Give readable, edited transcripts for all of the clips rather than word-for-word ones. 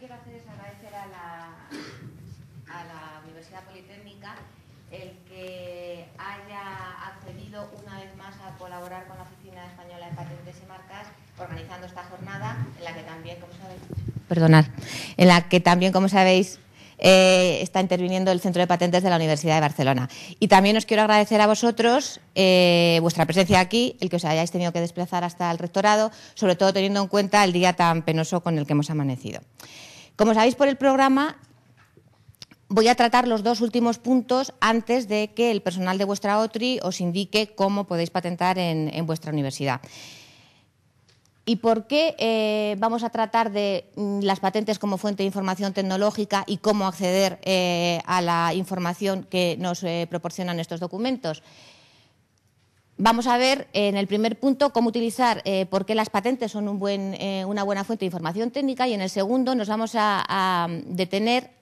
quiero hacer es agradecer a la Universidad Politécnica el que haya accedido una vez más a colaborar con la Oficina Española de Patentes y Marcas organizando esta jornada en la que también, como sabéis, está interviniendo el Centro de Patentes de la Universidad de Barcelona. Y también os quiero agradecer a vosotros vuestra presencia aquí, el que os hayáis tenido que desplazar hasta el rectorado, sobre todo teniendo en cuenta el día tan penoso con el que hemos amanecido. Como sabéis por el programa, voy a tratar los dos últimos puntos antes de que el personal de vuestra OTRI os indique cómo podéis patentar en vuestra universidad. ¿Y por qué vamos a tratar de las patentes como fuente de información tecnológica y cómo acceder a la información que nos proporcionan estos documentos? Vamos a ver en el primer punto cómo utilizar, por qué las patentes son una buena fuente de información técnica, y en el segundo nos vamos a detener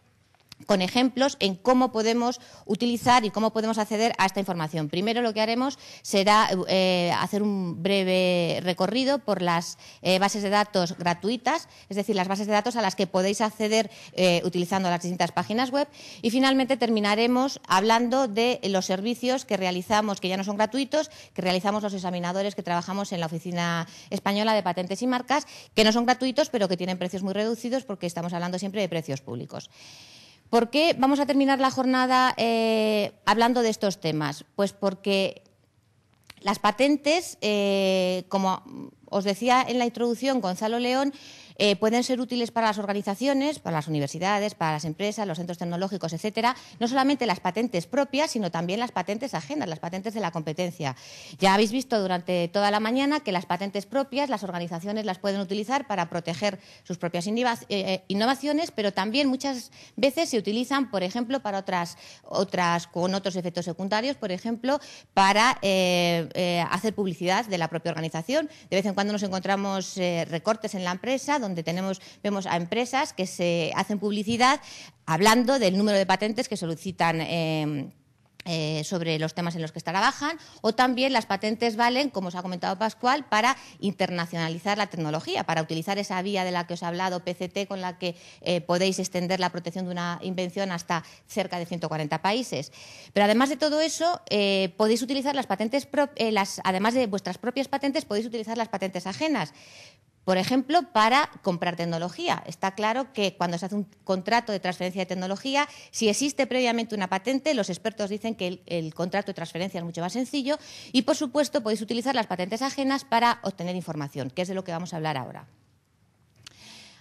con ejemplos en cómo podemos utilizar y cómo podemos acceder a esta información. Primero lo que haremos será hacer un breve recorrido por las bases de datos gratuitas, es decir, las bases de datos a las que podéis acceder utilizando las distintas páginas web, y finalmente terminaremos hablando de los servicios que realizamos, que ya no son gratuitos, que realizamos los examinadores que trabajamos en la Oficina Española de Patentes y Marcas, que no son gratuitos pero que tienen precios muy reducidos porque estamos hablando siempre de precios públicos. ¿Por qué vamos a terminar la jornada hablando de estos temas? Pues porque las patentes, como os decía en la introducción Gonzalo León, pueden ser útiles para las organizaciones, para las universidades, para las empresas, los centros tecnológicos, etcétera. No solamente las patentes propias, sino también las patentes ajenas, las patentes de la competencia. Ya habéis visto durante toda la mañana que las patentes propias las organizaciones las pueden utilizar para proteger sus propias innovaciones, pero también muchas veces se utilizan, por ejemplo, para otras con otros efectos secundarios, por ejemplo, para hacer publicidad de la propia organización. De vez en cuando nos encontramos recortes en la empresa donde vemos a empresas que se hacen publicidad hablando del número de patentes que solicitan sobre los temas en los que trabajan, o también las patentes valen, como os ha comentado Pascual, para internacionalizar la tecnología, para utilizar esa vía de la que os he hablado, PCT, con la que podéis extender la protección de una invención hasta cerca de 140 países. Pero además de todo eso, podéis utilizar las patentes, además de vuestras propias patentes, podéis utilizar las patentes ajenas. Por ejemplo, para comprar tecnología. Está claro que cuando se hace un contrato de transferencia de tecnología, si existe previamente una patente, los expertos dicen que el contrato de transferencia es mucho más sencillo, y, por supuesto, podéis utilizar las patentes ajenas para obtener información, que es de lo que vamos a hablar ahora.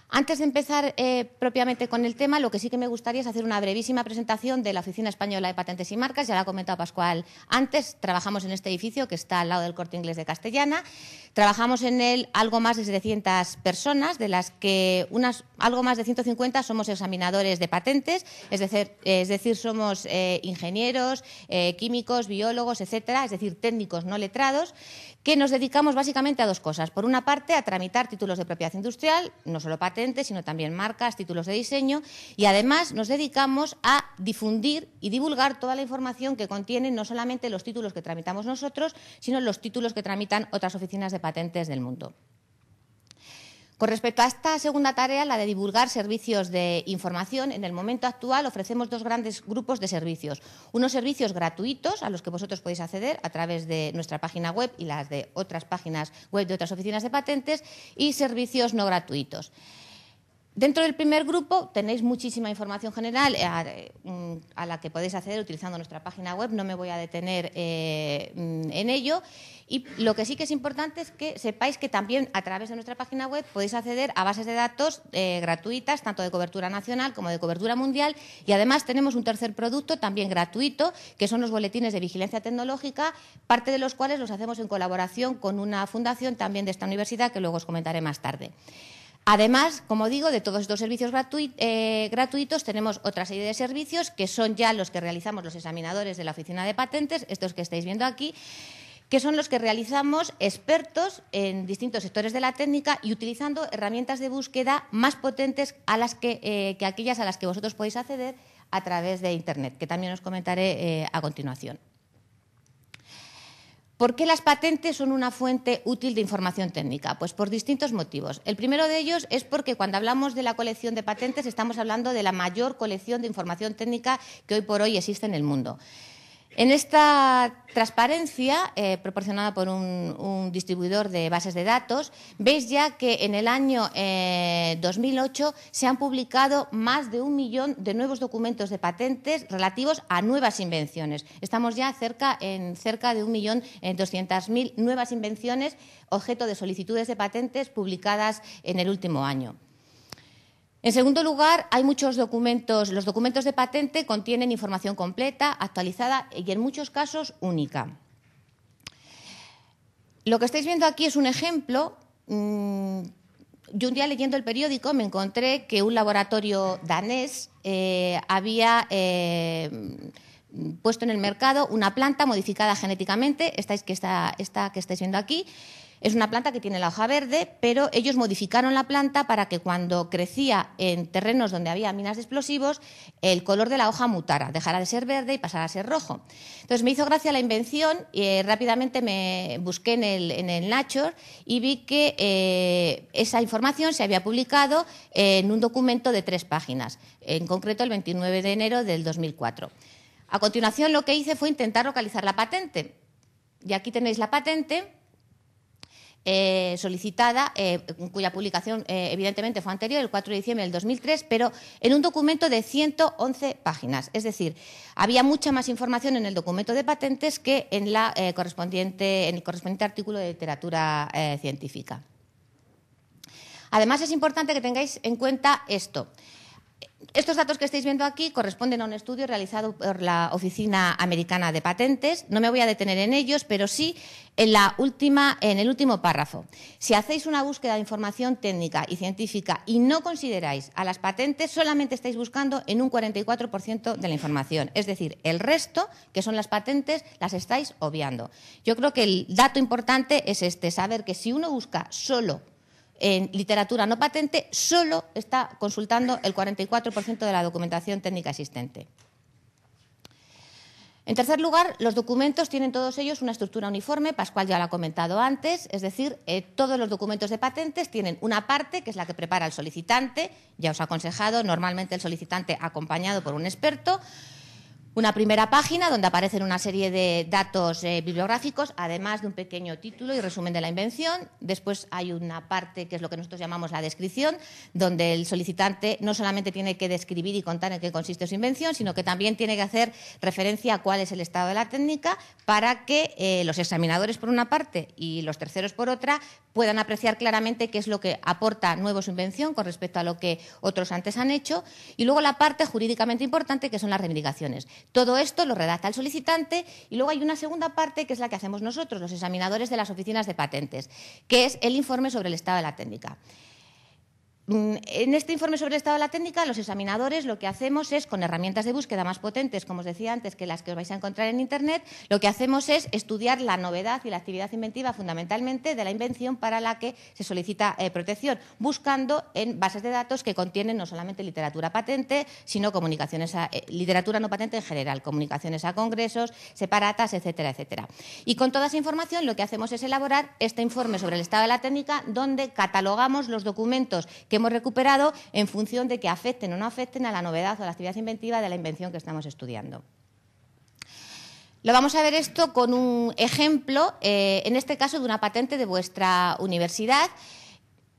Antes de empezar propiamente con el tema, lo que sí que me gustaría es hacer una brevísima presentación de la Oficina Española de Patentes y Marcas. Ya lo ha comentado Pascual antes, trabajamos en este edificio que está al lado del Corte Inglés de Castellana. Trabajamos en él algo más de 700 personas, de las que algo más de 150 somos examinadores de patentes, es decir, somos ingenieros, químicos, biólogos, etcétera, es decir, técnicos no letrados, que nos dedicamos básicamente a dos cosas. Por una parte, a tramitar títulos de propiedad industrial, no solo patentes, sino también marcas, títulos de diseño, y además nos dedicamos a difundir y divulgar toda la información que contienen no solamente los títulos que tramitamos nosotros, sino los títulos que tramitan otras oficinas de patentes del mundo. Con respecto a esta segunda tarea, la de divulgar servicios de información, en el momento actual ofrecemos dos grandes grupos de servicios. Unos servicios gratuitos a los que vosotros podéis acceder a través de nuestra página web y las de otras páginas web de otras oficinas de patentes, y servicios no gratuitos. Dentro del primer grupo tenéis muchísima información general a la que podéis acceder utilizando nuestra página web. No me voy a detener en ello. Y lo que sí que es importante es que sepáis que también a través de nuestra página web podéis acceder a bases de datos gratuitas, tanto de cobertura nacional como de cobertura mundial. Y además tenemos un tercer producto también gratuito, que son los boletines de vigilancia tecnológica, parte de los cuales los hacemos en colaboración con una fundación también de esta universidad, que luego os comentaré más tarde. Además, como digo, de todos estos servicios gratuitos, tenemos otra serie de servicios que son ya los que realizamos los examinadores de la Oficina de Patentes, estos que estáis viendo aquí, que son los que realizamos expertos en distintos sectores de la técnica y utilizando herramientas de búsqueda más potentes que aquellas a las que vosotros podéis acceder a través de Internet, que también os comentaré a continuación. ¿Por qué las patentes son una fuente útil de información técnica? Pues por distintos motivos. El primero de ellos es porque cuando hablamos de la colección de patentes estamos hablando de la mayor colección de información técnica que hoy por hoy existe en el mundo. En esta transparencia, proporcionada por un distribuidor de bases de datos, veis ya que en el año 2008 se han publicado más de 1 millón de nuevos documentos de patentes relativos a nuevas invenciones. Estamos ya cerca de 1.200.000 nuevas invenciones objeto de solicitudes de patentes publicadas en el último año. En segundo lugar, hay muchos documentos. Los documentos de patente contienen información completa, actualizada y, en muchos casos, única. Lo que estáis viendo aquí es un ejemplo. Yo un día, leyendo el periódico, me encontré que un laboratorio danés había puesto en el mercado una planta modificada genéticamente, esta que estáis viendo aquí. Es una planta que tiene la hoja verde, pero ellos modificaron la planta para que cuando crecía en terrenos donde había minas de explosivos, el color de la hoja mutara, dejara de ser verde y pasara a ser rojo. Entonces me hizo gracia la invención y rápidamente me busqué en el Nature y vi que esa información se había publicado en un documento de 3 páginas, en concreto el 29 de enero del 2004. A continuación, lo que hice fue intentar localizar la patente. Y aquí tenéis la patente solicitada, cuya publicación evidentemente fue anterior, el 4 de diciembre del 2003, pero en un documento de 111 páginas. Es decir, había mucha más información en el documento de patentes que en, en el correspondiente artículo de literatura científica. Además, es importante que tengáis en cuenta esto. Estos datos que estáis viendo aquí corresponden a un estudio realizado por la Oficina Americana de Patentes. No me voy a detener en ellos, pero sí en el último párrafo. Si hacéis una búsqueda de información técnica y científica y no consideráis a las patentes, solamente estáis buscando en un 44% de la información. Es decir, el resto, que son las patentes, las estáis obviando. Yo creo que el dato importante es saber que si uno busca solo en literatura no patente, solo está consultando el 44% de la documentación técnica existente. En tercer lugar, los documentos tienen todos ellos una estructura uniforme, Pascual ya lo ha comentado antes, es decir, todos los documentos de patentes tienen una parte que es la que prepara el solicitante, ya os he aconsejado, normalmente el solicitante acompañado por un experto. Una primera página donde aparecen una serie de datos bibliográficos, además de un pequeño título y resumen de la invención. Después hay una parte que es lo que nosotros llamamos la descripción, donde el solicitante no solamente tiene que describir y contar en qué consiste su invención, sino que también tiene que hacer referencia a cuál es el estado de la técnica para que los examinadores, por una parte, y los terceros, por otra, puedan apreciar claramente qué es lo que aporta nuevo su invención con respecto a lo que otros antes han hecho. Y luego la parte jurídicamente importante, que son las reivindicaciones. Todo esto lo redacta el solicitante y luego hay una segunda parte que es la que hacemos nosotros, los examinadores de las oficinas de patentes, que es el informe sobre el estado de la técnica. En este informe sobre el estado de la técnica, los examinadores lo que hacemos es, con herramientas de búsqueda más potentes, como os decía antes, que las que os vais a encontrar en Internet, lo que hacemos es estudiar la novedad y la actividad inventiva fundamentalmente de la invención para la que se solicita protección, buscando en bases de datos que contienen no solamente literatura patente, sino literatura no patente en general, comunicaciones a congresos, separatas, etcétera, etcétera. Y con toda esa información lo que hacemos es elaborar este informe sobre el estado de la técnica, donde catalogamos los documentos que hemos recuperado en función de que afecten o no afecten a la novedad o a la actividad inventiva de la invención que estamos estudiando. Lo vamos a ver esto con un ejemplo, en este caso de una patente de vuestra universidad.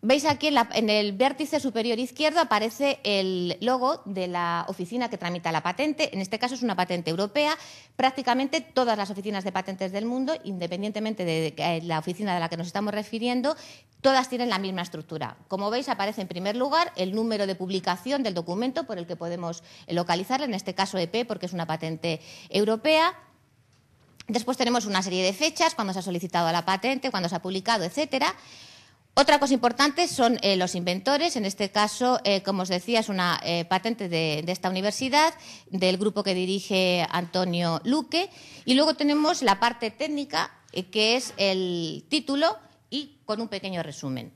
Veis aquí en el vértice superior izquierdo aparece el logo de la oficina que tramita la patente. En este caso es una patente europea. Prácticamente todas las oficinas de patentes del mundo, independientemente de la oficina de la que nos estamos refiriendo, todas tienen la misma estructura. Como veis, aparece en primer lugar el número de publicación del documento por el que podemos localizarla, en este caso EP, porque es una patente europea. Después tenemos una serie de fechas, cuando se ha solicitado la patente, cuando se ha publicado, etcétera. Otra cosa importante son los inventores. En este caso, como os decía, es una patente de esta universidad, del grupo que dirige Antonio Luque. Y luego tenemos la parte técnica, que es el título y con un pequeño resumen.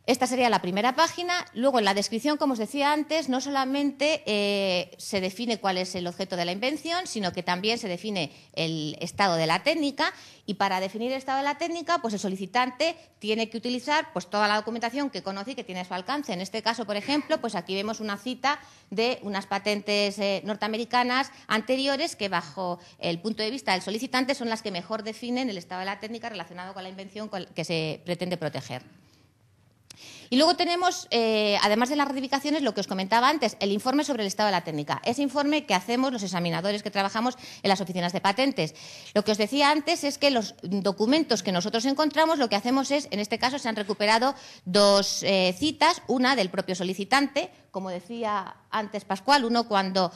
Esta sería la primera página. Luego, en la descripción, como os decía antes, no solamente se define cuál es el objeto de la invención, sino que también se define el estado de la técnica. Y para definir el estado de la técnica, pues el solicitante tiene que utilizar pues, toda la documentación que conoce y que tiene a su alcance. En este caso, por ejemplo, pues aquí vemos una cita de unas patentes norteamericanas anteriores que, bajo el punto de vista del solicitante, son las que mejor definen el estado de la técnica relacionado con la invención que se pretende proteger. Y luego tenemos, además de las ratificaciones, lo que os comentaba antes, el informe sobre el estado de la técnica. Ese informe que hacemos los examinadores que trabajamos en las oficinas de patentes. Lo que os decía antes es que los documentos que nosotros encontramos, lo que hacemos es, en este caso, se han recuperado dos citas, una del propio solicitante, como decía antes Pascual, uno cuando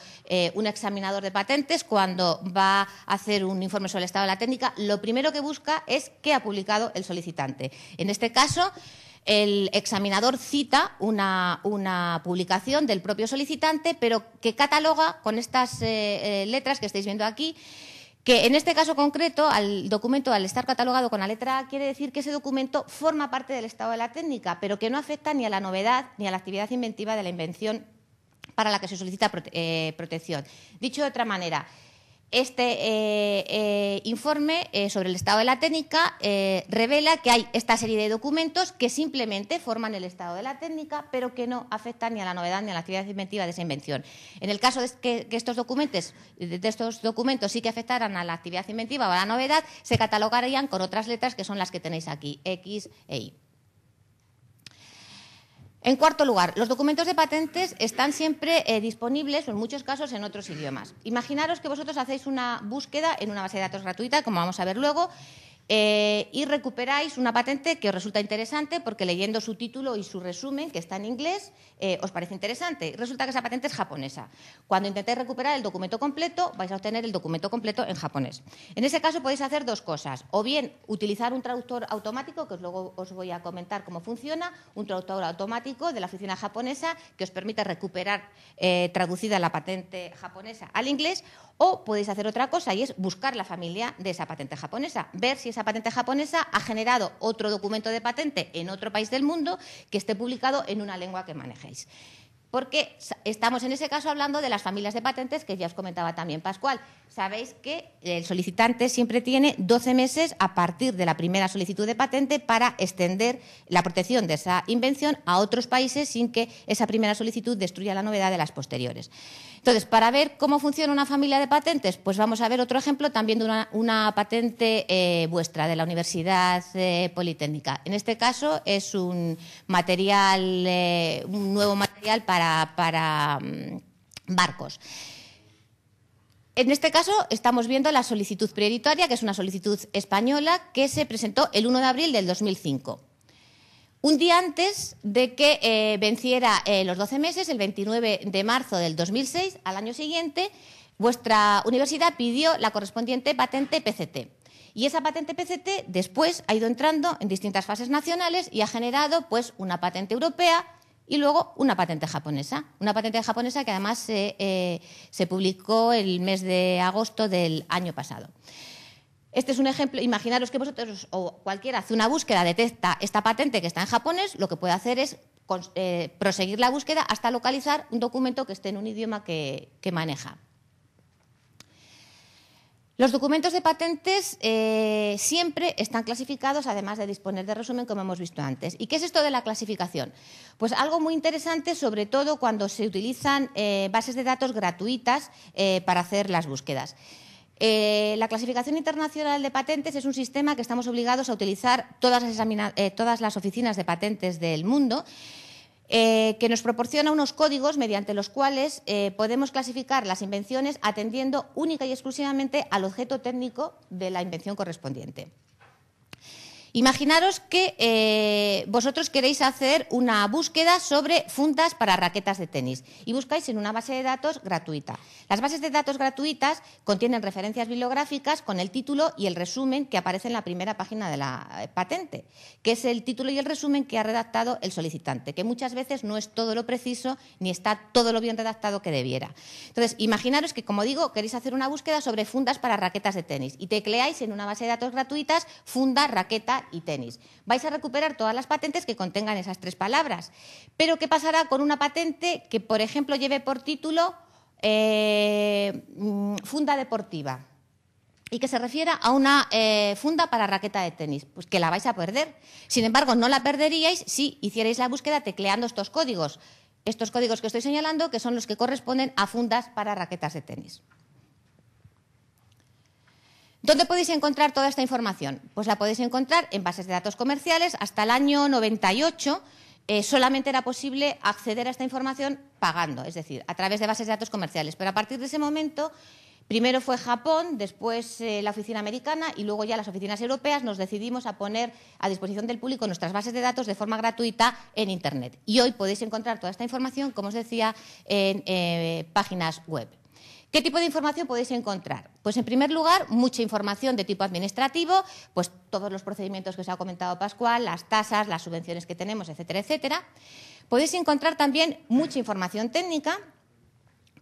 un examinador de patentes, cuando va a hacer un informe sobre el estado de la técnica, lo primero que busca es qué ha publicado el solicitante. En este caso, el examinador cita una publicación del propio solicitante, pero que cataloga con estas letras que estáis viendo aquí, que en este caso concreto, al documento, al estar catalogado con la letra A, quiere decir que ese documento forma parte del estado de la técnica, pero que no afecta ni a la novedad ni a la actividad inventiva de la invención para la que se solicita protección. Dicho de otra manera, este informe sobre el estado de la técnica revela que hay esta serie de documentos que simplemente forman el estado de la técnica, pero que no afectan ni a la novedad ni a la actividad inventiva de esa invención. En el caso de que estos documentos sí que afectaran a la actividad inventiva o a la novedad, se catalogarían con otras letras que son las que tenéis aquí, X e Y. En cuarto lugar, los documentos de patentes están siempre disponibles, o en muchos casos, en otros idiomas. Imaginaros que vosotros hacéis una búsqueda en una base de datos gratuita, como vamos a ver luego, y recuperáis una patente que os resulta interesante porque leyendo su título y su resumen, que está en inglés, os parece interesante. Resulta que esa patente es japonesa. Cuando intentéis recuperar el documento completo, vais a obtener el documento completo en japonés. En ese caso podéis hacer dos cosas. O bien utilizar un traductor automático, que luego os voy a comentar cómo funciona, un traductor automático de la oficina japonesa que os permite recuperar traducida la patente japonesa al inglés, o podéis hacer otra cosa y es buscar la familia de esa patente japonesa, ver si esa patente japonesa ha generado otro documento de patente en otro país del mundo que esté publicado en una lengua que manejéis. Porque estamos en ese caso hablando de las familias de patentes que ya os comentaba también Pascual. Sabéis que el solicitante siempre tiene 12 meses a partir de la primera solicitud de patente para extender la protección de esa invención a otros países sin que esa primera solicitud destruya la novedad de las posteriores. Entonces, para ver cómo funciona una familia de patentes, pues vamos a ver otro ejemplo también de una patente vuestra, de la Universidad Politécnica. En este caso es un material, un nuevo material para barcos. En este caso estamos viendo la solicitud prioritaria, que es una solicitud española que se presentó el 1 de abril del 2005. Un día antes de que venciera los 12 meses, el 29 de marzo del 2006, al año siguiente, vuestra universidad pidió la correspondiente patente PCT. Y esa patente PCT después ha ido entrando en distintas fases nacionales y ha generado pues, una patente europea y luego una patente japonesa. Una patente japonesa que además se publicó el mes de agosto del año pasado. Este es un ejemplo. Imaginaros que vosotros o cualquiera hace una búsqueda, detecta esta patente que está en japonés, lo que puede hacer es proseguir la búsqueda hasta localizar un documento que esté en un idioma que maneja. Los documentos de patentes siempre están clasificados, además de disponer de resumen, como hemos visto antes. ¿Y qué es esto de la clasificación? Pues algo muy interesante, sobre todo cuando se utilizan bases de datos gratuitas para hacer las búsquedas. La clasificación internacional de patentes es un sistema que estamos obligados a utilizar todas las oficinas de patentes del mundo, que nos proporciona unos códigos mediante los cuales podemos clasificar las invenciones atendiendo única y exclusivamente al objeto técnico de la invención correspondiente. Imaginaros que vosotros queréis hacer una búsqueda sobre fundas para raquetas de tenis y buscáis en una base de datos gratuita. Las bases de datos gratuitas contienen referencias bibliográficas con el título y el resumen que aparece en la primera página de la patente, que es el título y el resumen que ha redactado el solicitante, que muchas veces no es todo lo preciso ni está todo lo bien redactado que debiera. Entonces, imaginaros que, como digo, queréis hacer una búsqueda sobre fundas para raquetas de tenis y tecleáis en una base de datos gratuitas funda, raqueta y tenis. Vais a recuperar todas las patentes que contengan esas 3 palabras. Pero ¿qué pasará con una patente que, por ejemplo, lleve por título funda deportiva y que se refiera a una funda para raqueta de tenis? Pues que la vais a perder. Sin embargo, no la perderíais si hicierais la búsqueda tecleando estos códigos que estoy señalando, que son los que corresponden a fundas para raquetas de tenis. ¿Dónde podéis encontrar toda esta información? Pues la podéis encontrar en bases de datos comerciales. Hasta el año 98 solamente era posible acceder a esta información pagando, es decir, a través de bases de datos comerciales. Pero a partir de ese momento, primero fue Japón, después la oficina americana y luego ya las oficinas europeas, nos decidimos a poner a disposición del público nuestras bases de datos de forma gratuita en Internet. Y hoy podéis encontrar toda esta información, como os decía, en páginas web. ¿Qué tipo de información podéis encontrar? Pues en primer lugar, mucha información de tipo administrativo, pues todos los procedimientos que os ha comentado Pascual, las tasas, las subvenciones que tenemos, etcétera, etcétera. Podéis encontrar también mucha información técnica,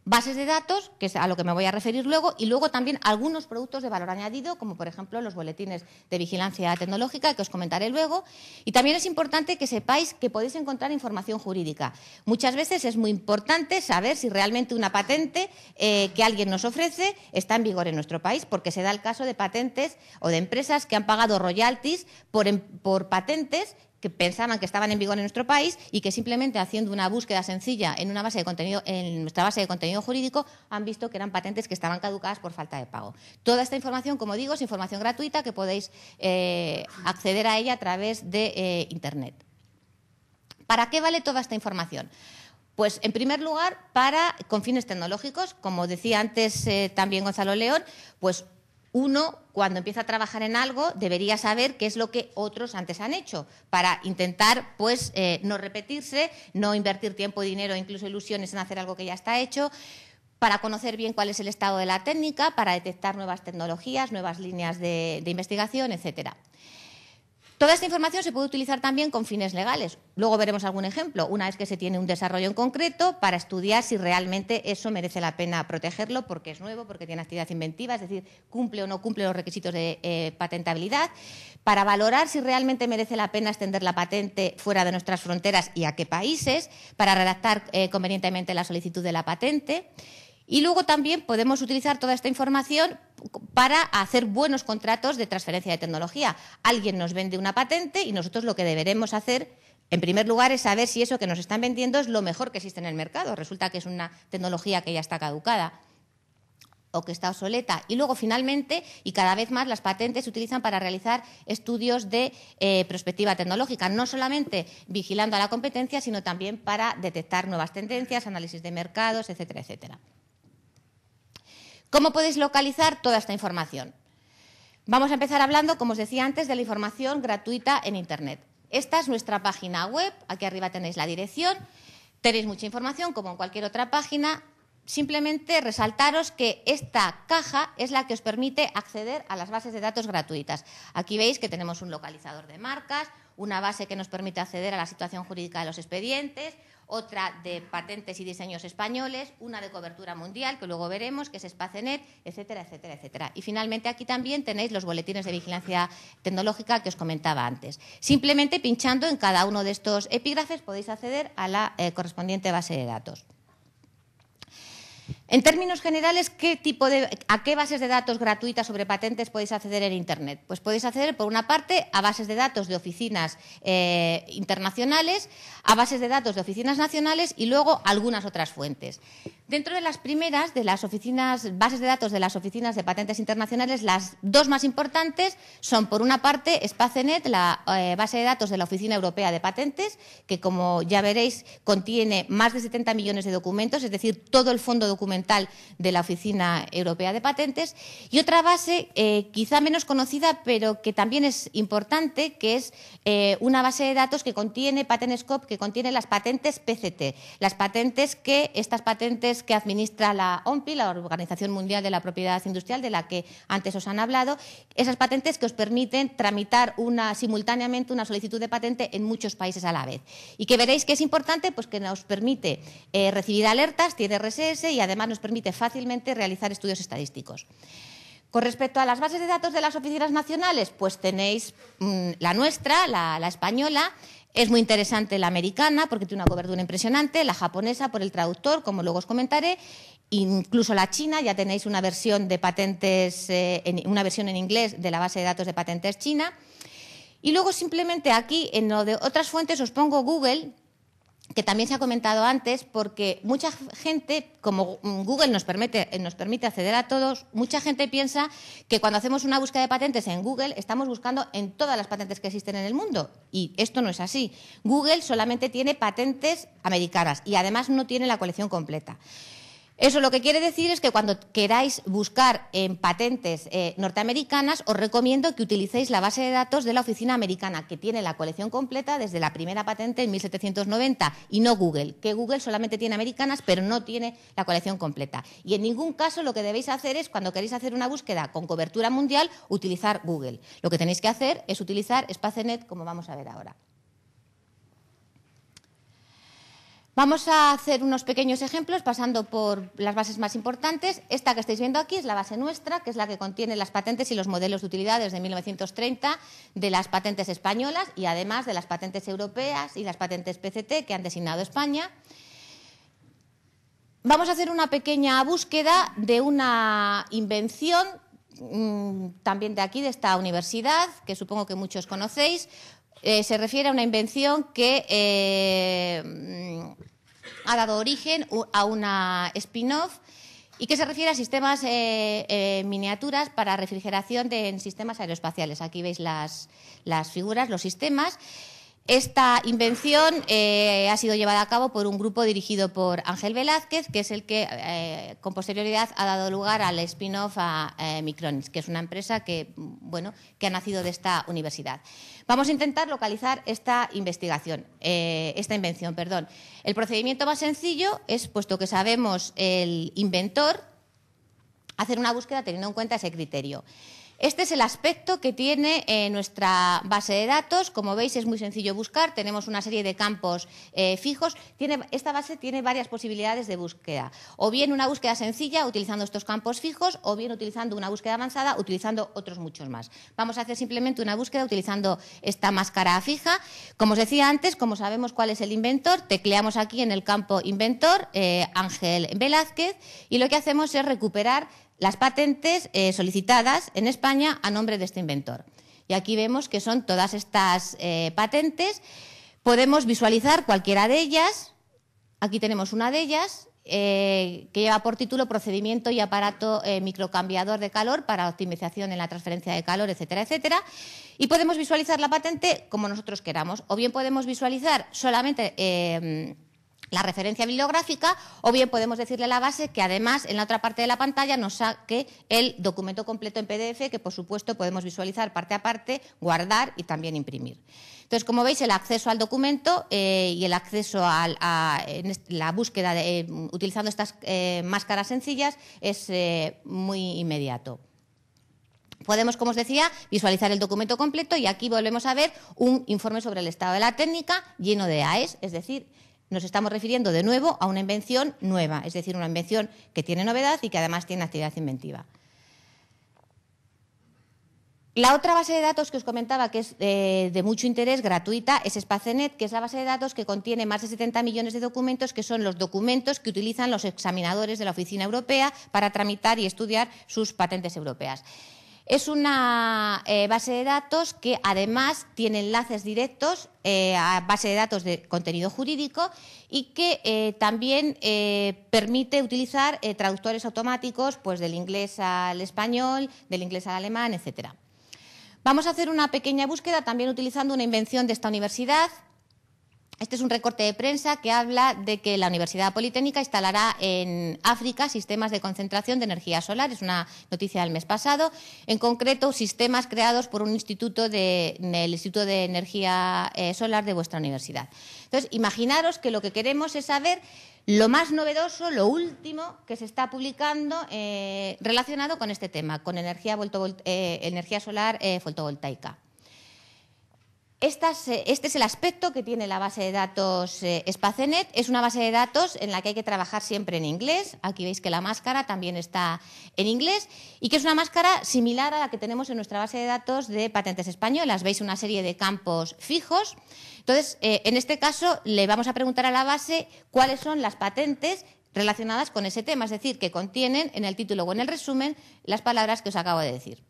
bases de datos, que es a lo que me voy a referir luego, y luego también algunos productos de valor añadido, como por ejemplo los boletines de vigilancia tecnológica, que os comentaré luego. Y también es importante que sepáis que podéis encontrar información jurídica. Muchas veces es muy importante saber si realmente una patente que alguien nos ofrece está en vigor en nuestro país, porque se da el caso de patentes o de empresas que han pagado royalties por patentes que pensaban que estaban en vigor en nuestro país y que simplemente haciendo una búsqueda sencilla en una base de contenido, en nuestra base de contenido jurídico, han visto que eran patentes que estaban caducadas por falta de pago. Toda esta información, como digo, es información gratuita que podéis acceder a ella a través de Internet. ¿Para qué vale toda esta información? Pues, en primer lugar, con fines tecnológicos, como decía antes también Gonzalo León, pues uno, cuando empieza a trabajar en algo, debería saber qué es lo que otros antes han hecho para intentar pues, no repetirse, no invertir tiempo y dinero, incluso ilusiones en hacer algo que ya está hecho, para conocer bien cuál es el estado de la técnica, para detectar nuevas tecnologías, nuevas líneas de investigación, etcétera. Toda esta información se puede utilizar también con fines legales. Luego veremos algún ejemplo, una vez que se tiene un desarrollo en concreto, para estudiar si realmente eso merece la pena protegerlo porque es nuevo, porque tiene actividad inventiva, es decir, cumple o no cumple los requisitos de patentabilidad, para valorar si realmente merece la pena extender la patente fuera de nuestras fronteras y a qué países, para redactar convenientemente la solicitud de la patente. Y luego también podemos utilizar toda esta información para hacer buenos contratos de transferencia de tecnología. Alguien nos vende una patente y nosotros lo que deberemos hacer, en primer lugar, es saber si eso que nos están vendiendo es lo mejor que existe en el mercado. Resulta que es una tecnología que ya está caducada o que está obsoleta. Y luego, finalmente, y cada vez más, las patentes se utilizan para realizar estudios de prospectiva tecnológica, no solamente vigilando a la competencia, sino también para detectar nuevas tendencias, análisis de mercados, etcétera, etcétera. ¿Cómo podéis localizar toda esta información? Vamos a empezar hablando, como os decía antes, de la información gratuita en Internet. Esta es nuestra página web, aquí arriba tenéis la dirección, tenéis mucha información como en cualquier otra página. Simplemente resaltaros que esta caja es la que os permite acceder a las bases de datos gratuitas. Aquí veis que tenemos un localizador de marcas, una base que nos permite acceder a la situación jurídica de los expedientes, otra de patentes y diseños españoles, una de cobertura mundial, que luego veremos, que es Spacenet, etcétera, etcétera, etcétera. Y finalmente aquí también tenéis los boletines de vigilancia tecnológica que os comentaba antes. Simplemente pinchando en cada uno de estos epígrafes podéis acceder a la correspondiente base de datos. En términos generales, ¿a qué bases de datos gratuitas sobre patentes podéis acceder en Internet? Pues podéis acceder, por una parte, a bases de datos de oficinas internacionales, a bases de datos de oficinas nacionales y luego algunas otras fuentes. Dentro de las primeras, de las bases de datos de las oficinas de patentes internacionales, las dos más importantes son, por una parte, Spacenet, la base de datos de la Oficina Europea de Patentes, que, como ya veréis, contiene más de 70 millones de documentos, es decir, todo el fondo documental de la Oficina Europea de Patentes. Y otra base, quizá menos conocida, pero que también es importante, que es una base de datos que contiene PatentScope, que contiene las patentes PCT, las patentes estas patentes que administra la OMPI, la Organización Mundial de la Propiedad Industrial, de la que antes os han hablado, esas patentes que os permiten tramitar simultáneamente una solicitud de patente en muchos países a la vez. Y que veréis que es importante, pues que nos permite recibir alertas, tiene RSS y además nos permite fácilmente realizar estudios estadísticos. Con respecto a las bases de datos de las oficinas nacionales, pues tenéis la nuestra, la española. Es muy interesante la americana porque tiene una cobertura impresionante, la japonesa por el traductor, como luego os comentaré, incluso la china, ya tenéis una versión de patentes, una versión en inglés de la base de datos de patentes china. Y luego simplemente aquí, en lo de otras fuentes, os pongo Google, que también se ha comentado antes, porque mucha gente, como Google nos permite acceder a todos, mucha gente piensa que cuando hacemos una búsqueda de patentes en Google estamos buscando en todas las patentes que existen en el mundo. Y esto no es así. Google solamente tiene patentes americanas y además no tiene la colección completa. Eso lo que quiere decir es que cuando queráis buscar en patentes norteamericanas, os recomiendo que utilicéis la base de datos de la oficina americana, que tiene la colección completa desde la primera patente en 1790, y no Google, que Google solamente tiene americanas, pero no tiene la colección completa. Y en ningún caso lo que debéis hacer es, cuando queréis hacer una búsqueda con cobertura mundial, utilizar Google. Lo que tenéis que hacer es utilizar Spacenet, como vamos a ver ahora. Vamos a hacer unos pequeños ejemplos pasando por las bases más importantes. Esta que estáis viendo aquí es la base nuestra, que es la que contiene las patentes y los modelos de utilidad desde 1930 de las patentes españolas y además de las patentes europeas y las patentes PCT que han designado España. Vamos a hacer una pequeña búsqueda de una invención también de aquí, de esta universidad, que supongo que muchos conocéis. Se refiere a una invención que ha dado origen a una spin-off y que se refiere a sistemas miniaturas para refrigeración en sistemas aeroespaciales. Aquí veis las figuras, los sistemas. Esta invención ha sido llevada a cabo por un grupo dirigido por Ángel Velázquez, que es el que con posterioridad ha dado lugar al spin-off a Micronics, que es una empresa que ha nacido de esta universidad. Vamos a intentar localizar esta invención. El procedimiento más sencillo es, puesto que sabemos el inventor, hacer una búsqueda teniendo en cuenta ese criterio. Este es el aspecto que tiene nuestra base de datos. Como veis, es muy sencillo buscar. Tenemos una serie de campos fijos. Esta base tiene varias posibilidades de búsqueda. O bien una búsqueda sencilla utilizando estos campos fijos, o bien utilizando una búsqueda avanzada utilizando otros muchos más. Vamos a hacer simplemente una búsqueda utilizando esta máscara fija. Como os decía antes, como sabemos cuál es el inventor, tecleamos aquí en el campo inventor Ángel Velázquez y lo que hacemos es recuperar las patentes solicitadas en España a nombre de este inventor. Y aquí vemos que son todas estas patentes. Podemos visualizar cualquiera de ellas. Aquí tenemos una de ellas que lleva por título Procedimiento y aparato microcambiador de calor para optimización en la transferencia de calor, etcétera, etcétera. Y podemos visualizar la patente como nosotros queramos. O bien podemos visualizar solamente la referencia bibliográfica, o bien podemos decirle a la base que además en la otra parte de la pantalla nos saque el documento completo en PDF, que por supuesto podemos visualizar parte a parte, guardar y también imprimir. Entonces, como veis, el acceso al documento y el acceso a la búsqueda utilizando estas máscaras sencillas es muy inmediato. Podemos, como os decía, visualizar el documento completo y aquí volvemos a ver un informe sobre el estado de la técnica lleno de AES, es decir, nos estamos refiriendo de nuevo a una invención nueva, es decir, una invención que tiene novedad y que además tiene actividad inventiva. La otra base de datos que os comentaba que es de mucho interés, gratuita, es Spacenet, que es la base de datos que contiene más de 70 millones de documentos, que son los documentos que utilizan los examinadores de la Oficina Europea para tramitar y estudiar sus patentes europeas. Es una base de datos que además tiene enlaces directos a base de datos de contenido jurídico y que también permite utilizar traductores automáticos pues, del inglés al español, del inglés al alemán, etcétera. Vamos a hacer una pequeña búsqueda también utilizando una invención de esta universidad. Este es un recorte de prensa que habla de que la Universidad Politécnica instalará en África sistemas de concentración de energía solar. Es una noticia del mes pasado. En concreto, sistemas creados por el Instituto de Energía Solar de vuestra universidad. Entonces, imaginaros que lo que queremos es saber lo más novedoso, lo último que se está publicando relacionado con este tema, con energía solar fotovoltaica. Este es el aspecto que tiene la base de datos Spacenet. Es una base de datos en la que hay que trabajar siempre en inglés. Aquí veis que la máscara también está en inglés y que es una máscara similar a la que tenemos en nuestra base de datos de patentes españolas. Veis una serie de campos fijos. Entonces, en este caso, le vamos a preguntar a la base cuáles son las patentes relacionadas con ese tema, es decir, que contienen en el título o en el resumen las palabras que os acabo de decir.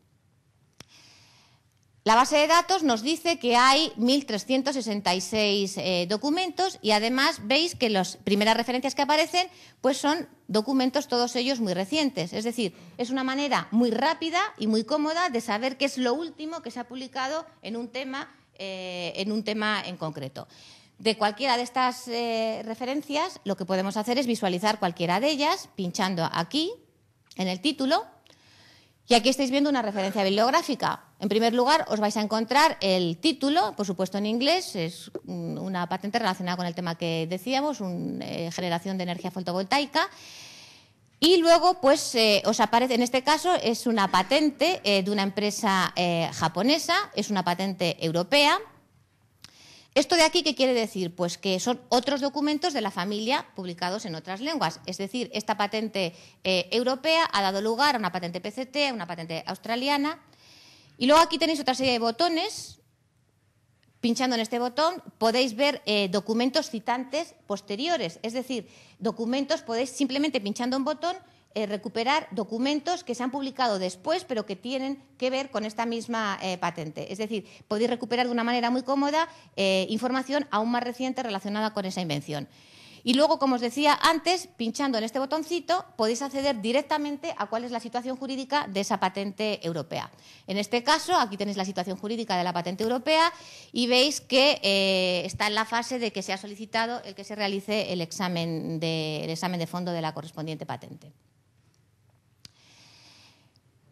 La base de datos nos dice que hay 1.366 documentos y además veis que las primeras referencias que aparecen pues son documentos todos ellos muy recientes. Es decir, es una manera muy rápida y muy cómoda de saber qué es lo último que se ha publicado en un tema en concreto. De cualquiera de estas referencias lo que podemos hacer es visualizar cualquiera de ellas pinchando aquí en el título. Y aquí estáis viendo una referencia bibliográfica. En primer lugar, os vais a encontrar el título, por supuesto en inglés, es una patente relacionada con el tema que decíamos, generación de energía fotovoltaica. Y luego, pues, os aparece, en este caso, es una patente de una empresa japonesa, es una patente europea. ¿Esto de aquí qué quiere decir? Pues que son otros documentos de la familia publicados en otras lenguas. Es decir, esta patente europea ha dado lugar a una patente PCT, a una patente australiana. Y luego aquí tenéis otra serie de botones. Pinchando en este botón podéis ver documentos citantes posteriores. Es decir, documentos, podéis simplemente pinchando un botón recuperar documentos que se han publicado después, pero que tienen que ver con esta misma patente. Es decir, podéis recuperar de una manera muy cómoda información aún más reciente relacionada con esa invención. Y luego, como os decía antes, pinchando en este botoncito, podéis acceder directamente a cuál es la situación jurídica de esa patente europea. En este caso, aquí tenéis la situación jurídica de la patente europea y veis que está en la fase de que se ha solicitado el que se realice el examen de fondo de la correspondiente patente.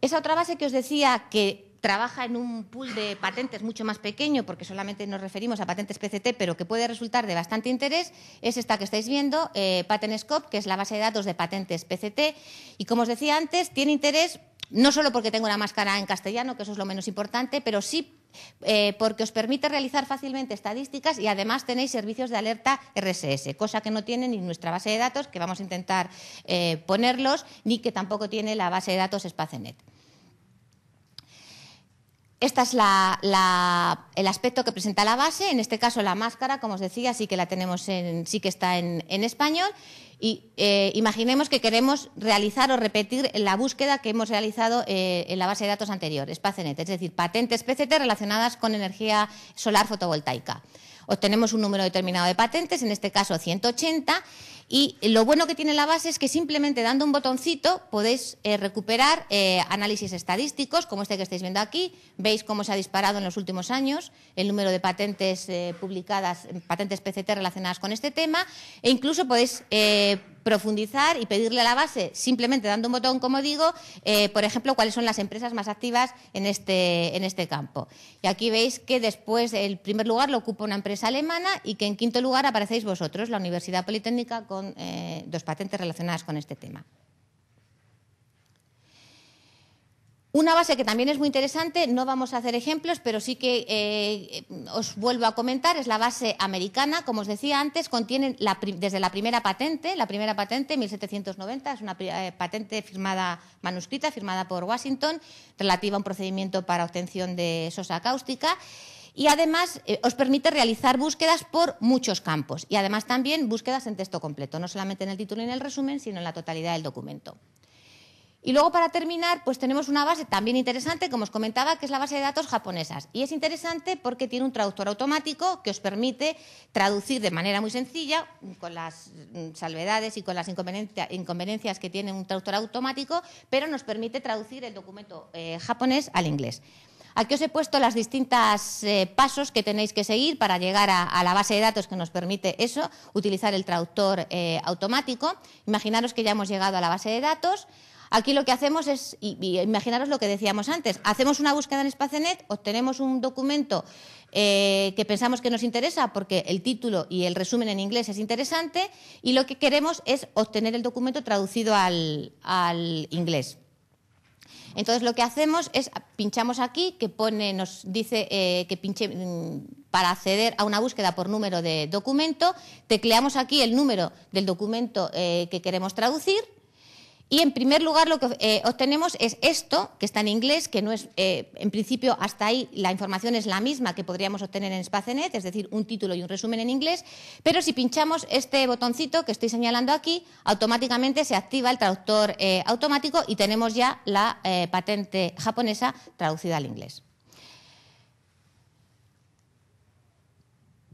Esa otra base que os decía que trabaja en un pool de patentes mucho más pequeño, porque solamente nos referimos a patentes PCT, pero que puede resultar de bastante interés, es esta que estáis viendo, PatentScope, que es la base de datos de patentes PCT. Y como os decía antes, tiene interés no solo porque tengo una máscara en castellano, que eso es lo menos importante, pero sí porque os permite realizar fácilmente estadísticas y además tenéis servicios de alerta RSS, cosa que no tiene ni nuestra base de datos, que vamos a intentar ponerlos, ni que tampoco tiene la base de datos Spacenet. Este es el aspecto que presenta la base. En este caso, la máscara, como os decía, sí que la tenemos sí que está en español. Y imaginemos que queremos realizar o repetir la búsqueda que hemos realizado en la base de datos anterior, Spacenet, es decir, patentes PCT relacionadas con energía solar fotovoltaica. Obtenemos un número determinado de patentes, en este caso 180, y lo bueno que tiene la base es que simplemente dando un botoncito podéis recuperar análisis estadísticos, como este que estáis viendo aquí. Veis cómo se ha disparado en los últimos años el número de patentes publicadas, patentes PCT relacionadas con este tema, e incluso podéis profundizar y pedirle a la base, simplemente dando un botón, como digo, por ejemplo, cuáles son las empresas más activas en este campo. Y aquí veis que después el primer lugar lo ocupa una empresa alemana y que en quinto lugar aparecéis vosotros, la Universidad Politécnica, con 2 patentes relacionadas con este tema. Una base que también es muy interesante, no vamos a hacer ejemplos, pero sí que os vuelvo a comentar, es la base americana. Como os decía antes, contiene desde la primera patente, 1790, es una patente manuscrita, firmada por Washington, relativa a un procedimiento para obtención de sosa cáustica. Y además os permite realizar búsquedas por muchos campos y además también búsquedas en texto completo, no solamente en el título y en el resumen, sino en la totalidad del documento. Y luego, para terminar, pues tenemos una base también interesante, como os comentaba, que es la base de datos japonesas. Y es interesante porque tiene un traductor automático que os permite traducir de manera muy sencilla, con las salvedades y con las inconveniencias que tiene un traductor automático, pero nos permite traducir el documento japonés al inglés. Aquí os he puesto los distintos pasos que tenéis que seguir para llegar a la base de datos que nos permite eso, utilizar el traductor automático. Imaginaros que ya hemos llegado a la base de datos. Aquí lo que hacemos es, y imaginaros lo que decíamos antes, hacemos una búsqueda en Spacenet, obtenemos un documento que pensamos que nos interesa porque el título y el resumen en inglés es interesante y lo que queremos es obtener el documento traducido al inglés. Entonces lo que hacemos es, pinchamos aquí, que nos dice que pinche para acceder a una búsqueda por número de documento, tecleamos aquí el número del documento que queremos traducir. Y en primer lugar lo que obtenemos es esto, que está en inglés, que no es, en principio hasta ahí la información es la misma que podríamos obtener en Spacenet, es decir, un título y un resumen en inglés, pero si pinchamos este botoncito que estoy señalando aquí, automáticamente se activa el traductor automático y tenemos ya la patente japonesa traducida al inglés.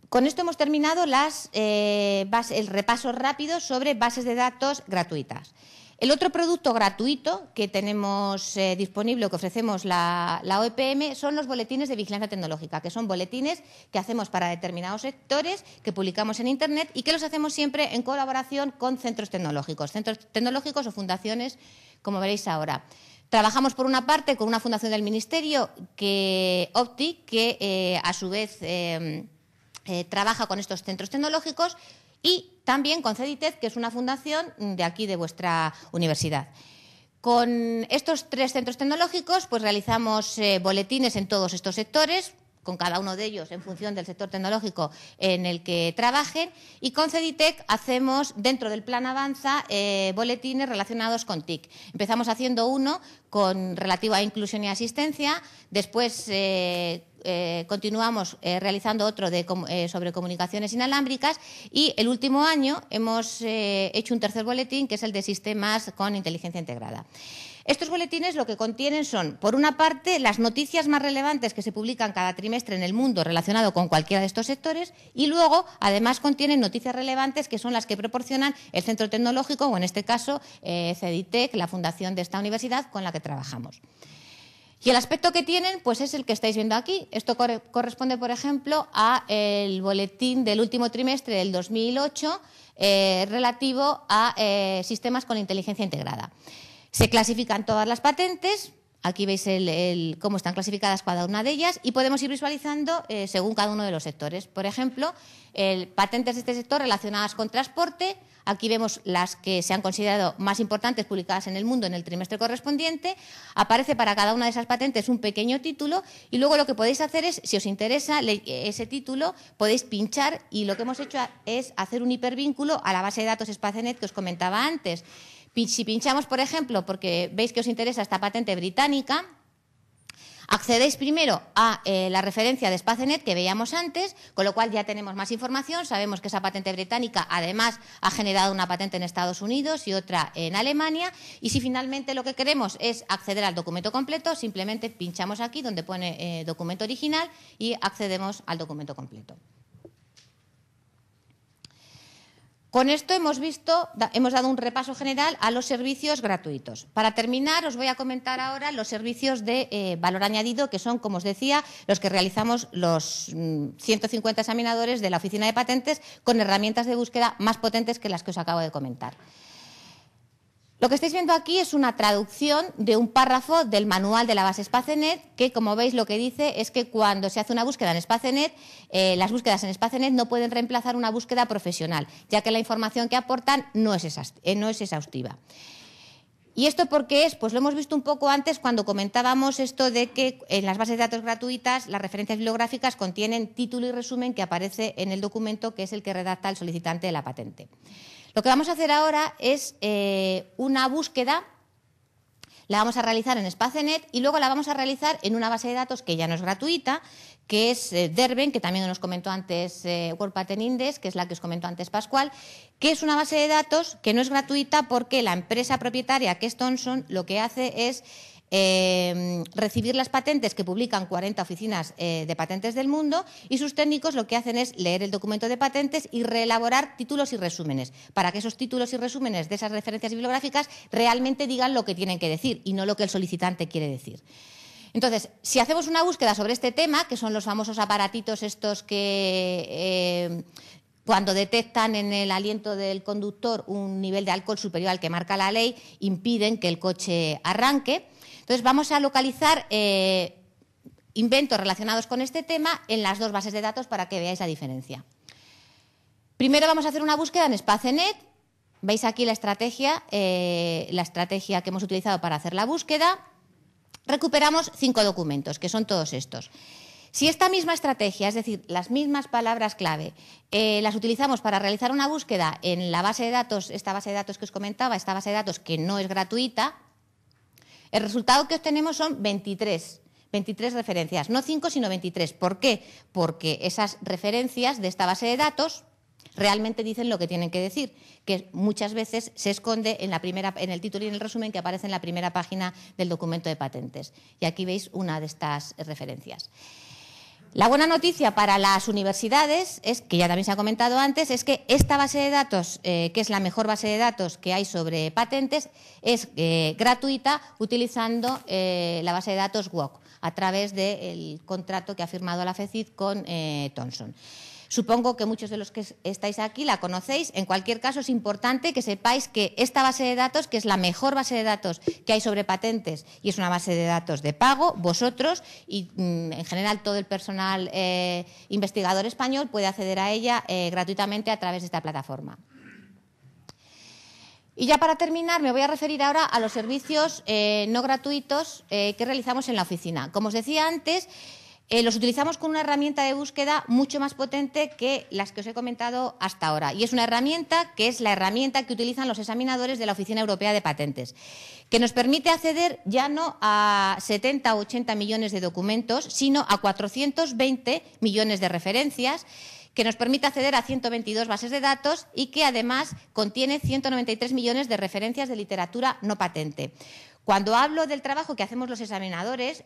Con esto hemos terminado el repaso rápido sobre bases de datos gratuitas. El otro producto gratuito que tenemos disponible, que ofrecemos la OEPM, son los boletines de vigilancia tecnológica, que son boletines que hacemos para determinados sectores, que publicamos en Internet y que los hacemos siempre en colaboración con centros tecnológicos o fundaciones, como veréis ahora. Trabajamos, por una parte, con una fundación del Ministerio, OPTIC, que a su vez trabaja con estos centros tecnológicos, y también con CEDITEC, que es una fundación de aquí, de vuestra universidad. Con estos tres centros tecnológicos pues realizamos boletines en todos estos sectores, con cada uno de ellos en función del sector tecnológico en el que trabajen, y con CEDITEC hacemos, dentro del Plan Avanza, boletines relacionados con TIC. Empezamos haciendo uno relativo a inclusión y asistencia, después continuamos realizando otro sobre comunicaciones inalámbricas, y el último año hemos hecho un tercer boletín, que es el de sistemas con inteligencia integrada. Estos boletines lo que contienen son, por una parte, las noticias más relevantes que se publican cada trimestre en el mundo relacionado con cualquiera de estos sectores, y luego, además, contienen noticias relevantes que son las que proporcionan el centro tecnológico, o en este caso, CEDITEC, la fundación de esta universidad con la que trabajamos. Y el aspecto que tienen pues es el que estáis viendo aquí. Esto corresponde, por ejemplo, al boletín del último trimestre del 2008 relativo a sistemas con inteligencia integrada. Se clasifican todas las patentes. Aquí veis cómo están clasificadas cada una de ellas, y podemos ir visualizando según cada uno de los sectores. Por ejemplo, patentes de este sector relacionadas con transporte. Aquí vemos las que se han considerado más importantes publicadas en el mundo en el trimestre correspondiente. Aparece para cada una de esas patentes un pequeño título, y luego lo que podéis hacer es, si os interesa ese título, podéis pinchar, y lo que hemos hecho es hacer un hipervínculo a la base de datos Spacenet que os comentaba antes. Si pinchamos, por ejemplo, porque veis que os interesa esta patente británica, accedéis primero a la referencia de Spacenet que veíamos antes, con lo cual ya tenemos más información. Sabemos que esa patente británica además ha generado una patente en Estados Unidos y otra en Alemania, y si finalmente lo que queremos es acceder al documento completo, simplemente pinchamos aquí donde pone documento original y accedemos al documento completo. Con esto hemos dado un repaso general a los servicios gratuitos. Para terminar, os voy a comentar ahora los servicios de valor añadido, que son, como os decía, los que realizamos los 150 examinadores de la Oficina de Patentes, con herramientas de búsqueda más potentes que las que os acabo de comentar. Lo que estáis viendo aquí es una traducción de un párrafo del manual de la base Spacenet, que, como veis, lo que dice es que cuando se hace una búsqueda en Spacenet, las búsquedas en Spacenet no pueden reemplazar una búsqueda profesional, ya que la información que aportan no es exhaustiva. ¿Y esto por qué es? Pues lo hemos visto un poco antes cuando comentábamos esto de que en las bases de datos gratuitas las referencias bibliográficas contienen título y resumen que aparece en el documento, que es el que redacta el solicitante de la patente. Lo que vamos a hacer ahora es una búsqueda, la vamos a realizar en Spacenet y luego la vamos a realizar en una base de datos que ya no es gratuita, que es Derben, que también nos comentó antes World Patent Index, que es la que os comentó antes Pascual, que es una base de datos que no es gratuita porque la empresa propietaria, que es Thomson, lo que hace es recibir las patentes que publican 40 oficinas de patentes del mundo, y sus técnicos lo que hacen es leer el documento de patentes y reelaborar títulos y resúmenes, para que esos títulos y resúmenes de esas referencias bibliográficas realmente digan lo que tienen que decir y no lo que el solicitante quiere decir. Entonces, si hacemos una búsqueda sobre este tema, que son los famosos aparatitos estos que cuando detectan en el aliento del conductor un nivel de alcohol superior al que marca la ley, impiden que el coche arranque. Entonces, vamos a localizar inventos relacionados con este tema en las dos bases de datos para que veáis la diferencia. Primero vamos a hacer una búsqueda en Spacenet. Veis aquí la estrategia que hemos utilizado para hacer la búsqueda. recuperamos 5 documentos, que son todos estos. Si esta misma estrategia, es decir, las mismas palabras clave, las utilizamos para realizar una búsqueda en la base de datos, esta base de datos que os comentaba, esta base de datos que no es gratuita, el resultado que obtenemos son 23 referencias, no 5 sino 23. ¿Por qué? Porque esas referencias de esta base de datos realmente dicen lo que tienen que decir, que muchas veces se esconde en el título y en el resumen que aparece en la primera página del documento de patentes. Y aquí veis una de estas referencias. La buena noticia para las universidades, es que ya también se ha comentado antes, es que esta base de datos, que es la mejor base de datos que hay sobre patentes, es gratuita utilizando la base de datos WOC a través del contrato que ha firmado la FECID con Thomson. Supongo que muchos de los que estáis aquí la conocéis. En cualquier caso, es importante que sepáis que esta base de datos, que es la mejor base de datos que hay sobre patentes y es una base de datos de pago, vosotros y en general todo el personal investigador español puede acceder a ella gratuitamente a través de esta plataforma. Y ya para terminar, me voy a referir ahora a los servicios no gratuitos que realizamos en la oficina. Como os decía antes, los utilizamos con una herramienta de búsqueda mucho más potente que las que os he comentado hasta ahora. Y es una herramienta que es la herramienta que utilizan los examinadores de la Oficina Europea de Patentes, que nos permite acceder ya no a 70 o 80 millones de documentos, sino a 420 millones de referencias, que nos permite acceder a 122 bases de datos y que además contiene 193 millones de referencias de literatura no patente. Cuando hablo del trabajo que hacemos los examinadores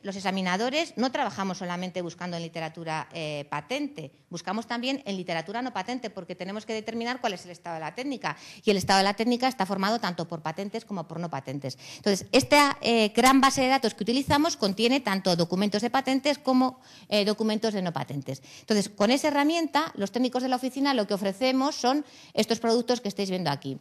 no trabajamos solamente buscando en literatura patente, buscamos también en literatura no patente porque tenemos que determinar cuál es el estado de la técnica y el estado de la técnica está formado tanto por patentes como por no patentes. Entonces, esta gran base de datos que utilizamos contiene tanto documentos de patentes como documentos de no patentes. Entonces, con esa herramienta, los técnicos de la oficina lo que ofrecemos son estos productos que estáis viendo aquí.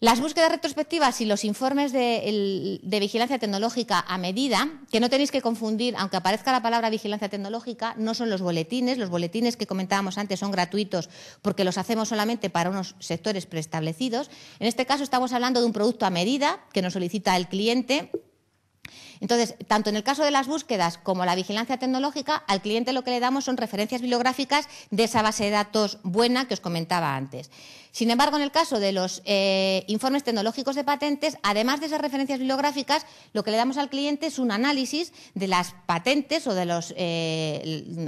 Las búsquedas retrospectivas y los informes de vigilancia tecnológica a medida, que no tenéis que confundir, aunque aparezca la palabra vigilancia tecnológica, no son los boletines que comentábamos antes son gratuitos porque los hacemos solamente para unos sectores preestablecidos. En este caso estamos hablando de un producto a medida que nos solicita el cliente. Entonces, tanto en el caso de las búsquedas como la vigilancia tecnológica, al cliente lo que le damos son referencias bibliográficas de esa base de datos buena que os comentaba antes. Sin embargo, en el caso de los informes tecnológicos de patentes, además de esas referencias bibliográficas, lo que le damos al cliente es un análisis de las patentes o de los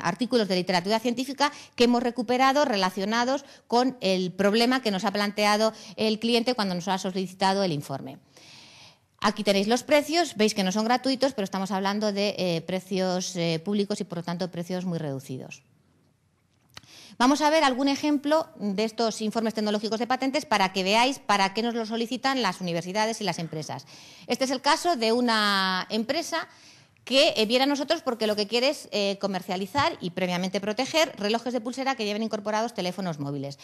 artículos de literatura científica que hemos recuperado relacionados con el problema que nos ha planteado el cliente cuando nos ha solicitado el informe. Aquí tenéis los precios, veis que no son gratuitos, pero estamos hablando de precios públicos y, por lo tanto, precios muy reducidos. Vamos a ver algún ejemplo de estos informes tecnológicos de patentes para que veáis para qué nos lo solicitan las universidades y las empresas. Este es el caso de una empresa que viene a nosotros porque lo que quiere es comercializar y previamente proteger relojes de pulsera que lleven incorporados teléfonos móviles.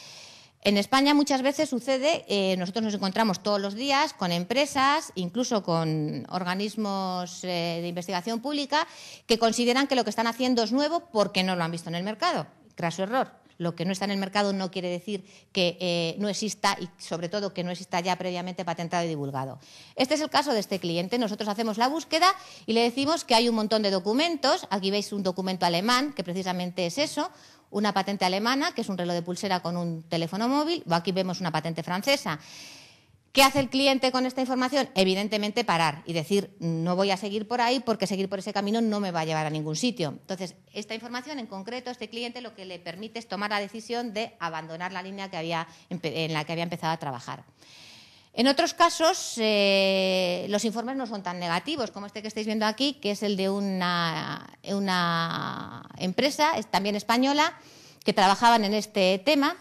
En España muchas veces sucede, nosotros nos encontramos todos los días con empresas, incluso con organismos de investigación pública, que consideran que lo que están haciendo es nuevo porque no lo han visto en el mercado. Craso error. Lo que no está en el mercado no quiere decir que no exista y, sobre todo, que no exista ya previamente patentado y divulgado. Este es el caso de este cliente. Nosotros hacemos la búsqueda y le decimos que hay un montón de documentos. Aquí veis un documento alemán, que precisamente es eso, una patente alemana, que es un reloj de pulsera con un teléfono móvil. Aquí vemos una patente francesa. ¿Qué hace el cliente con esta información? Evidentemente parar y decir, no voy a seguir por ahí porque seguir por ese camino no me va a llevar a ningún sitio. Entonces, esta información en concreto, este cliente lo que le permite es tomar la decisión de abandonar la línea en la que había empezado a trabajar. En otros casos, los informes no son tan negativos como este que estáis viendo aquí, que es el de una empresa, también española, que trabajaban en este tema.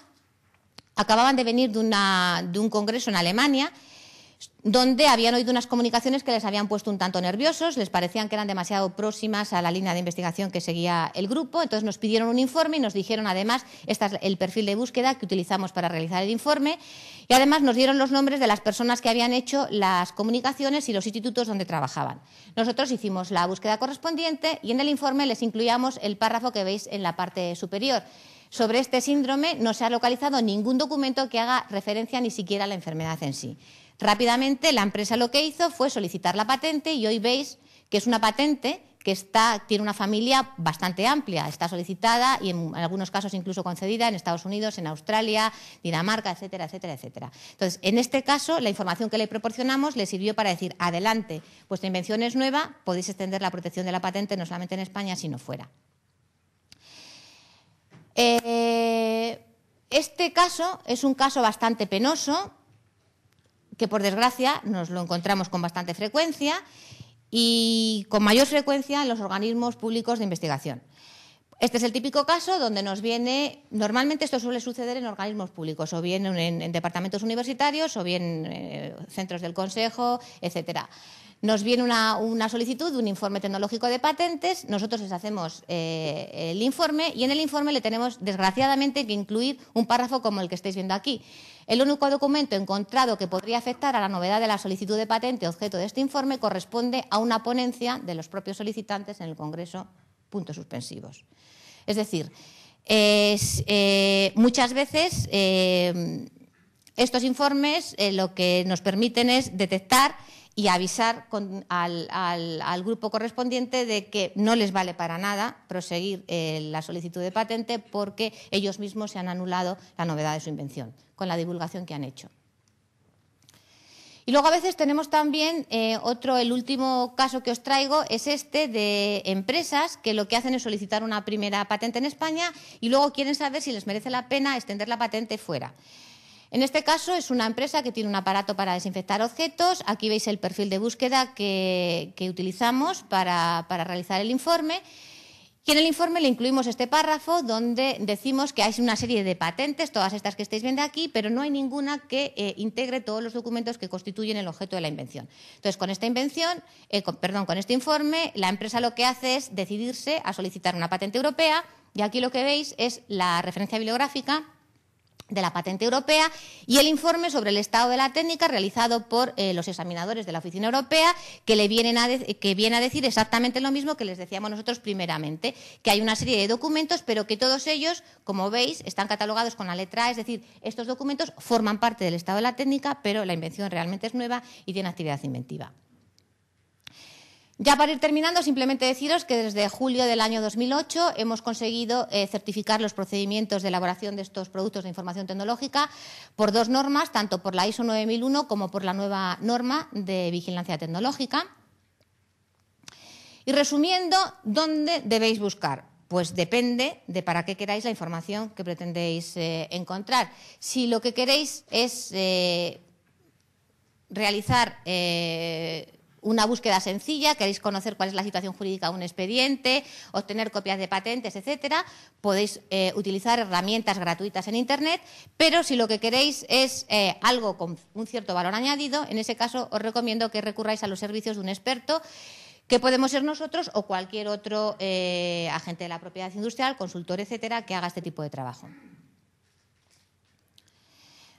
Acababan de venir de un congreso en Alemania donde habían oído unas comunicaciones que les habían puesto un tanto nerviosos, les parecían que eran demasiado próximas a la línea de investigación que seguía el grupo, entonces nos pidieron un informe y nos dijeron además, este es el perfil de búsqueda que utilizamos para realizar el informe, y además nos dieron los nombres de las personas que habían hecho las comunicaciones y los institutos donde trabajaban. Nosotros hicimos la búsqueda correspondiente y en el informe les incluíamos el párrafo que veis en la parte superior. Sobre este síndrome no se ha localizado ningún documento que haga referencia ni siquiera a la enfermedad en sí. Rápidamente la empresa lo que hizo fue solicitar la patente y hoy veis que es una patente que tiene una familia bastante amplia, está solicitada y en algunos casos incluso concedida en Estados Unidos, en Australia, Dinamarca, etcétera, etcétera, etcétera. Entonces, en este caso, la información que le proporcionamos le sirvió para decir, adelante, vuestra invención es nueva, podéis extender la protección de la patente no solamente en España, sino fuera. Este caso es un caso bastante penoso, que por desgracia nos lo encontramos con bastante frecuencia y con mayor frecuencia en los organismos públicos de investigación. Este es el típico caso donde nos viene, normalmente esto suele suceder en organismos públicos, o bien en departamentos universitarios, o bien centros del Consejo, etcétera. Nos viene una solicitud de un informe tecnológico de patentes, nosotros les hacemos el informe y en el informe le tenemos, desgraciadamente, que incluir un párrafo como el que estáis viendo aquí. El único documento encontrado que podría afectar a la novedad de la solicitud de patente objeto de este informe corresponde a una ponencia de los propios solicitantes en el Congreso, puntos suspensivos. Es decir, muchas veces estos informes lo que nos permiten es detectar y avisar al grupo correspondiente de que no les vale para nada proseguir la solicitud de patente porque ellos mismos se han anulado la novedad de su invención con la divulgación que han hecho. Y luego a veces tenemos también el último caso que os traigo es este de empresas que lo que hacen es solicitar una primera patente en España y luego quieren saber si les merece la pena extender la patente fuera. En este caso es una empresa que tiene un aparato para desinfectar objetos. Aquí veis el perfil de búsqueda que utilizamos para realizar el informe. Y en el informe le incluimos este párrafo donde decimos que hay una serie de patentes, todas estas que estáis viendo aquí, pero no hay ninguna que integre todos los documentos que constituyen el objeto de la invención. Entonces, con esta con este informe, la empresa lo que hace es decidirse a solicitar una patente europea y aquí lo que veis es la referencia bibliográfica de la patente europea y el informe sobre el estado de la técnica realizado por los examinadores de la Oficina Europea que viene a decir exactamente lo mismo que les decíamos nosotros primeramente, que hay una serie de documentos pero que todos ellos, como veis, están catalogados con la letra A, es decir, estos documentos forman parte del estado de la técnica pero la invención realmente es nueva y tiene actividad inventiva. Ya para ir terminando, simplemente deciros que desde julio del año 2008 hemos conseguido certificar los procedimientos de elaboración de estos productos de información tecnológica por dos normas, tanto por la ISO 9001 como por la nueva norma de vigilancia tecnológica. Y resumiendo, ¿dónde debéis buscar? Pues depende de para qué queráis la información que pretendéis encontrar. Si lo que queréis es realizar una búsqueda sencilla, queréis conocer cuál es la situación jurídica de un expediente, obtener copias de patentes, etcétera, podéis utilizar herramientas gratuitas en Internet, pero si lo que queréis es algo con un cierto valor añadido, en ese caso os recomiendo que recurráis a los servicios de un experto, que podemos ser nosotros o cualquier otro agente de la propiedad industrial, consultor, etcétera, que haga este tipo de trabajo.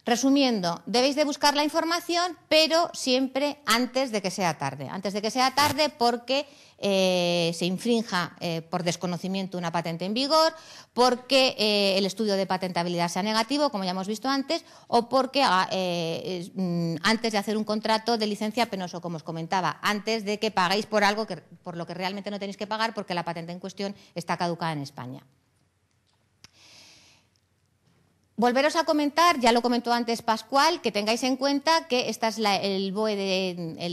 Resumiendo, debéis de buscar la información, pero siempre antes de que sea tarde. Antes de que sea tarde porque se infrinja por desconocimiento una patente en vigor, porque el estudio de patentabilidad sea negativo, como ya hemos visto antes, o porque antes de hacer un contrato de licencia penoso, como os comentaba, antes de que paguéis por algo por lo que realmente no tenéis que pagar porque la patente en cuestión está caducada en España. Volveros a comentar, ya lo comentó antes Pascual, que tengáis en cuenta que este es el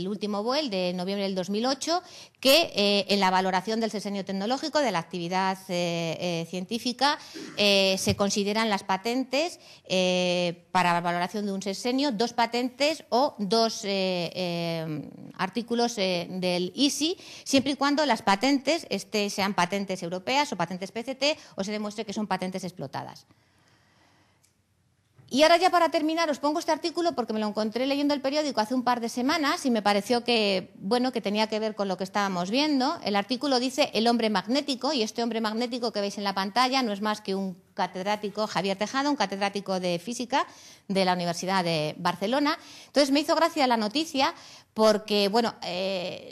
último BOE de noviembre del 2008, que en la valoración del sexenio tecnológico, de la actividad científica, se consideran las patentes para la valoración de un sexenio, dos patentes o dos artículos del ISI, siempre y cuando las patentes sean patentes europeas o patentes PCT o se demuestre que son patentes explotadas. Y ahora ya para terminar os pongo este artículo porque me lo encontré leyendo el periódico hace un par de semanas y me pareció que tenía que ver con lo que estábamos viendo. El artículo dice el hombre magnético y este hombre magnético que veis en la pantalla no es más que un catedrático, Javier Tejada, un catedrático de física de la Universidad de Barcelona. Entonces me hizo gracia la noticia porque,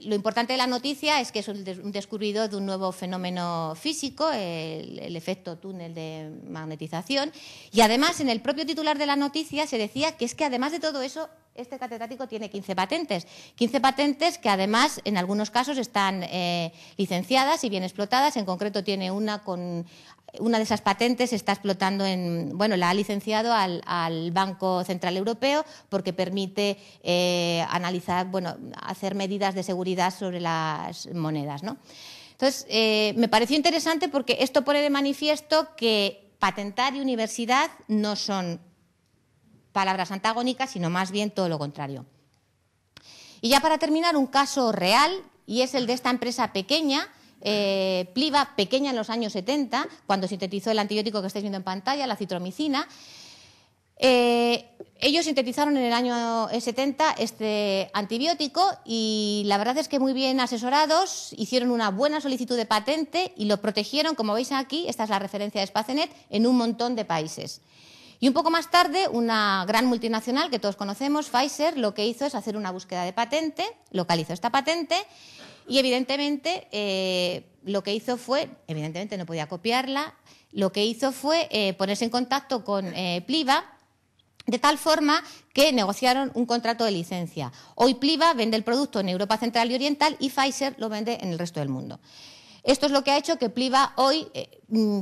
lo importante de la noticia es que es un descubridor de un nuevo fenómeno físico, el efecto túnel de magnetización, y además en el propio titular de la noticia se decía que es que además de todo eso este catedrático tiene 15 patentes. 15 patentes que además en algunos casos están licenciadas y bien explotadas. En concreto tiene una de esas patentes está explotando la ha licenciado al Banco Central Europeo porque permite analizar, hacer medidas de seguridad sobre las monedas, ¿no? Entonces, me pareció interesante porque esto pone de manifiesto que patentar y universidad no son palabras antagónicas, sino más bien todo lo contrario. Y ya para terminar, un caso real, y es el de esta empresa pequeña, Pliva, pequeña en los años 70, cuando sintetizó el antibiótico que estáis viendo en pantalla, la citromicina. Ellos sintetizaron en el año 70 este antibiótico y la verdad es que muy bien asesorados hicieron una buena solicitud de patente y lo protegieron, como veis aquí, esta es la referencia de Spacenet, en un montón de países. Y un poco más tarde, una gran multinacional que todos conocemos, Pfizer, lo que hizo es hacer una búsqueda de patente, localizó esta patente y evidentemente lo que hizo fue, evidentemente no podía copiarla, lo que hizo fue ponerse en contacto con Pliva, de tal forma que negociaron un contrato de licencia. Hoy Pliva vende el producto en Europa Central y Oriental y Pfizer lo vende en el resto del mundo. Esto es lo que ha hecho que Pliva hoy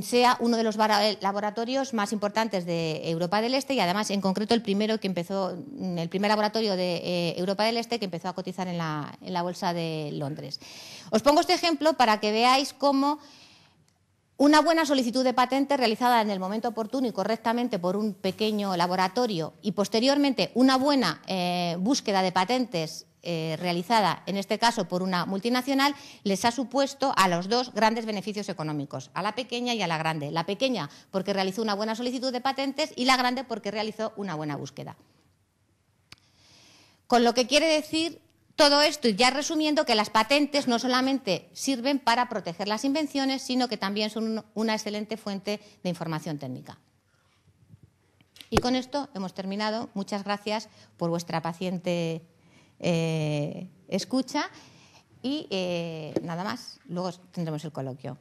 sea uno de los laboratorios más importantes de Europa del Este y además en concreto el primer laboratorio de Europa del Este que empezó a cotizar en la Bolsa de Londres. Os pongo este ejemplo para que veáis cómo una buena solicitud de patente realizada en el momento oportuno y correctamente por un pequeño laboratorio y posteriormente una buena búsqueda de patentes realizada, en este caso por una multinacional, les ha supuesto a los dos grandes beneficios económicos, a la pequeña y a la grande. La pequeña porque realizó una buena solicitud de patentes y la grande porque realizó una buena búsqueda. Con lo que quiere decir todo esto, y ya resumiendo, que las patentes no solamente sirven para proteger las invenciones, sino que también son una excelente fuente de información técnica. Y con esto hemos terminado. Muchas gracias por vuestra paciente escucha y nada más. Luego tendremos el coloquio.